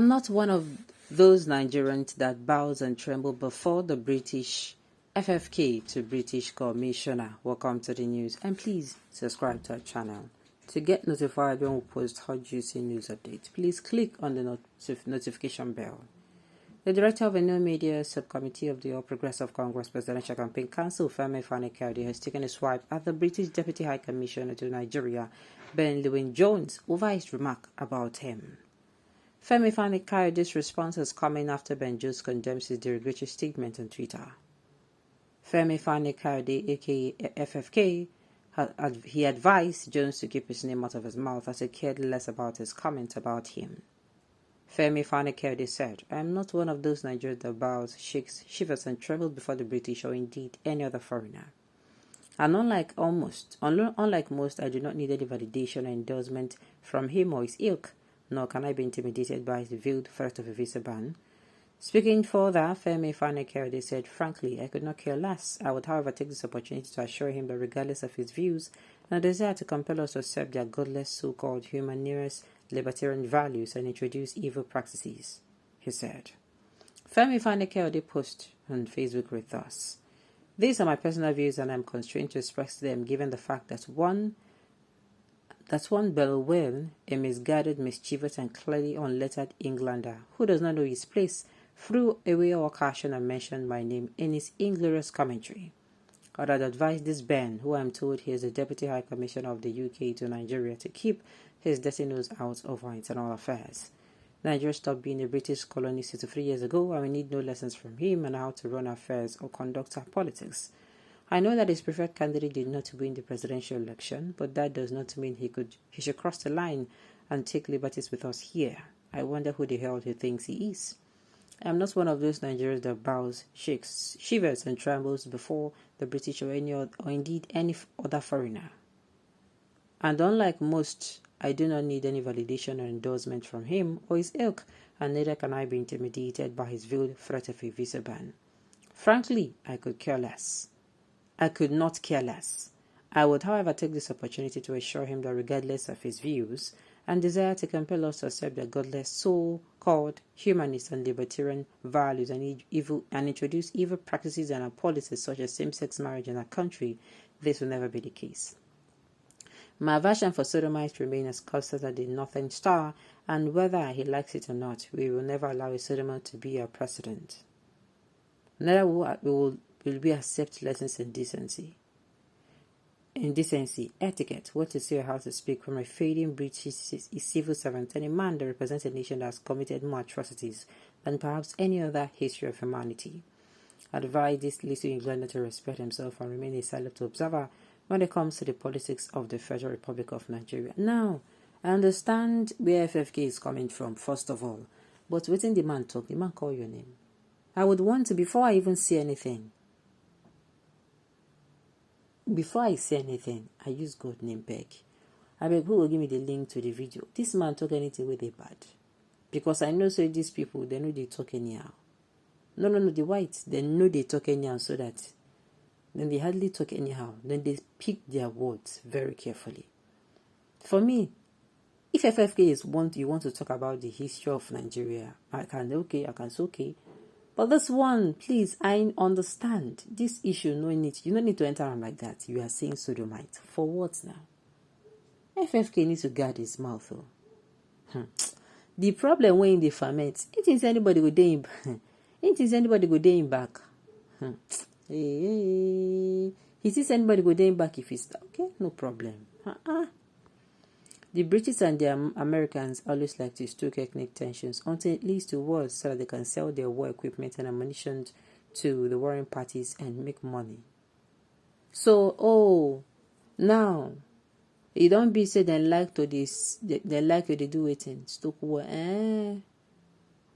I'm not one of those Nigerians that bows and tremble before the British FFK to British Commissioner. Welcome to the news, and please subscribe to our channel. To get notified when we post hot juicy news updates, please click on the notification bell. The director of a new media subcommittee of the All Progressive Congress Presidential Campaign Council, Femi Fani-Kayode, has taken a swipe at the British Deputy High Commissioner to Nigeria, Ben Lewin-Jones, over his remark about him. Femi Fani-Kayode's response has come in after Ben Jones condemns his derogatory statement on Twitter. Femi Fani-Kayode, aka FFK, he advised Jones to keep his name out of his mouth as he cared less about his comment about him. Femi Fani-Kayode said, "I am not one of those Nigerians that bows, shakes, shivers and trembles before the British or indeed any other foreigner. And unlike most, I do not need any validation or endorsement from him or his ilk, nor can I be intimidated by the veiled threat of a visa ban." Speaking further, Femi Fani-Kayode said, "Frankly, I could not care less. I would, however, take this opportunity to assure him that regardless of his views and a desire to compel us to accept their godless, so-called humanitarian, libertarian values and introduce evil practices," he said. Femi Fani-Kayode posted on Facebook with us, "These are my personal views and I am constrained to express them given the fact that one Belwell, a misguided, mischievous and clearly unlettered Englander who does not know his place, threw away all caution and mentioned my name in his inglorious commentary. I would advise this Ben, who I am told he is the Deputy High Commissioner of the UK to Nigeria, to keep his dirty nose out of our internal affairs. Nigeria stopped being a British colony 63 years ago, and we need no lessons from him on how to run affairs or conduct our politics. I know that his preferred candidate did not win the presidential election, but that does not mean he should cross the line and take liberties with us here. I wonder who the hell he thinks he is. I am not one of those Nigerians that bows, shakes, shivers and trembles before the British or indeed any other foreigner. And unlike most, I do not need any validation or endorsement from him or his ilk, and neither can I be intimidated by his veiled threat of a visa ban. Frankly, I could not care less. I would, however, take this opportunity to assure him that regardless of his views and desire to compel us to accept their godless, so-called humanist and libertarian values and introduce evil practices and policies such as same-sex marriage in our country, this will never be the case. My aversion for sodomites remains as constant as the Northern Star, and whether he likes it or not, we will never allow a sodomite to be our president. Neither will we accept lessons in decency, etiquette, what to say or how to speak from a fading British civil servant and a man that represents a nation that has committed more atrocities than perhaps any other history of humanity. I advise this little Englander to respect himself and remain a silent observer when it comes to the politics of the Federal Republic of Nigeria." Now, I understand where FFK is coming from, first of all, but within the man talk, the man call your name. I would want to, before I say anything, I use God name beg. I beg who will give me the link to the video. This man talk anything with a bad. Because I know so these people, they know they talk anyhow. No, the whites, they know they talk anyhow, so that then they hardly talk anyhow. Then they pick their words very carefully. For me, if FFK you want to talk about the history of Nigeria, I can say okay. But this one, please, I understand. This issue, you don't need to enter on like that. You are saying sodomite. For what now? FFK needs to guard his mouth. The problem when they ferment, it is anybody go day in back. He sees anybody go day in back if it's okay, no problem. The British and the Americans always like to stoke ethnic tensions until it leads to wars so that they can sell their war equipment and ammunition to the warring parties and make money. So, now, it don't be said they like to do it in stoke war.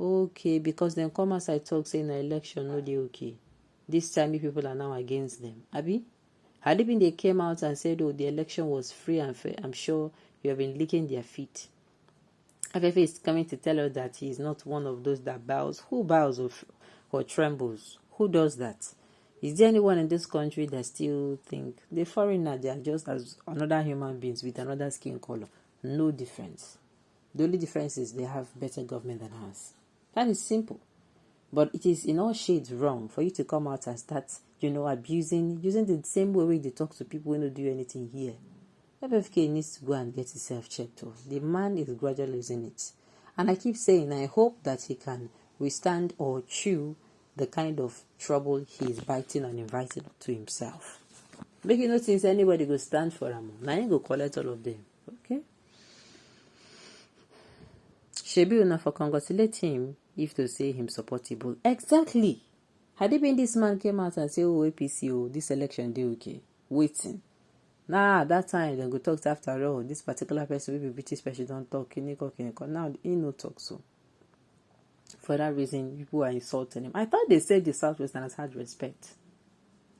Okay, because then come outside talk saying the election, no they okay. This time people are now against them. Abi? Had it been they came out and said, the election was free and fair, I'm sure you have been licking their feet. FFA is coming to tell us that he is not one of those that bows. Who bows or trembles? Who does that? Is there anyone in this country that still think the foreigner, they are just as another human beings with another skin color? No difference. The only difference is they have better government than ours. That is simple. But it is in all shades wrong for you to come out and start, using the same way they talk to people who don't do anything here. FFK needs to go and get himself checked off. The man is gradually losing it. And I keep saying, I hope that he can withstand or chew the kind of trouble he is biting and inviting to himself. Make you know since anybody go stand for him. Now he go collect all of them. Okay? Shebi una for congratulate him if to say him supportable. Exactly. Had it been this man came out and say, oh, APC, oh, this election dey okay. Waiting. Nah, that time they go talk after all. This particular person will be British person don't talk. Now he no talk so. For that reason, people are insulting him. I thought they said the Southwesterners had respect.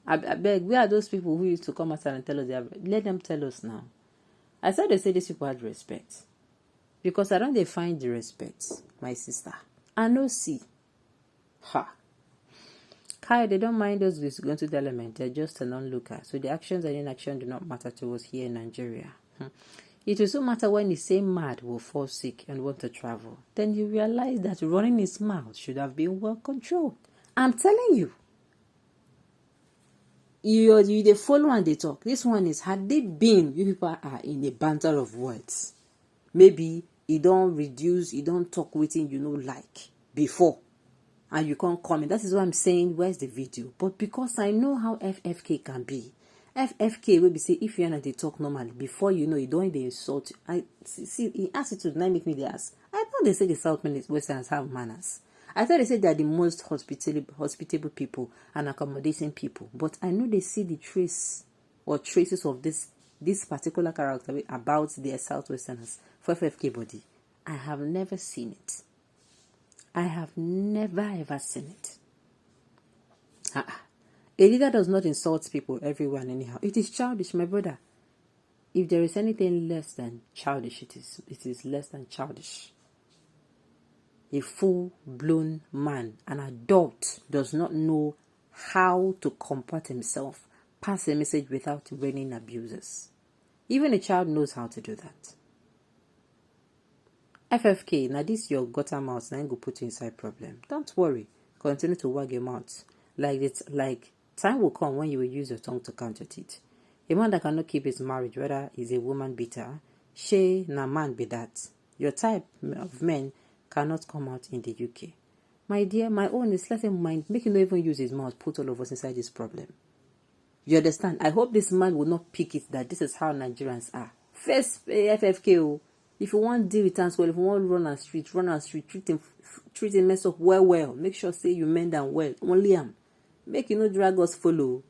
I beg, where are those people who used to come out and tell us they have? Let them tell us now. I thought they said these people had respect. Because I don't they find the respect, my sister. I no see. Ha. Kai, they don't mind us going to the element. They're just an onlooker. So the actions and inaction do not matter to us here in Nigeria. It will so matter when the same mad will fall sick and want to travel. Then you realize that running his mouth should have been well controlled. I'm telling you. You the follow and they talk. This one is, had they been, you people are in a banter of words. Maybe you don't reduce, you don't talk with him, like before. And you can't comment. That is what I'm saying. Where's the video? But because I know how FFK can be. FFK will be say, if you're not they talk normally, before you don't even insult. I see in attitude, now make me the ask. I thought they say the Southwesterners have manners. I thought they said they're the most hospitable people and accommodating people. But I know they see the traces of this particular character about their Southwesterners for FFK body. I have never seen it. I have never ever seen it. A leader does not insult people everywhere and anyhow. It is childish, my brother. If there is anything less than childish, it is less than childish. A full-blown man, an adult, does not know how to comport himself, pass a message without raining abusers. Even a child knows how to do that. FFK, now this your gutter mouth, now go put you inside problem. Don't worry. Continue to wag your mouth. Like time will come when you will use your tongue to count your teeth. A man that cannot keep his marriage, whether he's a woman beater, she na man be that. Your type of men cannot come out in the UK. My dear, my own is let him mind, make him not even use his mouth, put all of us inside this problem. You understand? I hope this man will not pick it that this is how Nigerians are. First, FFK, if you want to deal with us well, if you want to run on street, treat him mess up well. Make sure say you mend them well. Only him. Make drag us follow.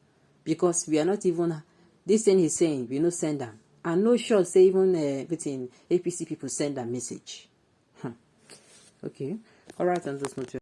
Because we are not even, this thing he's saying, we no send them. I'm not sure say even APC people send a message. Okay. Alright, on this note.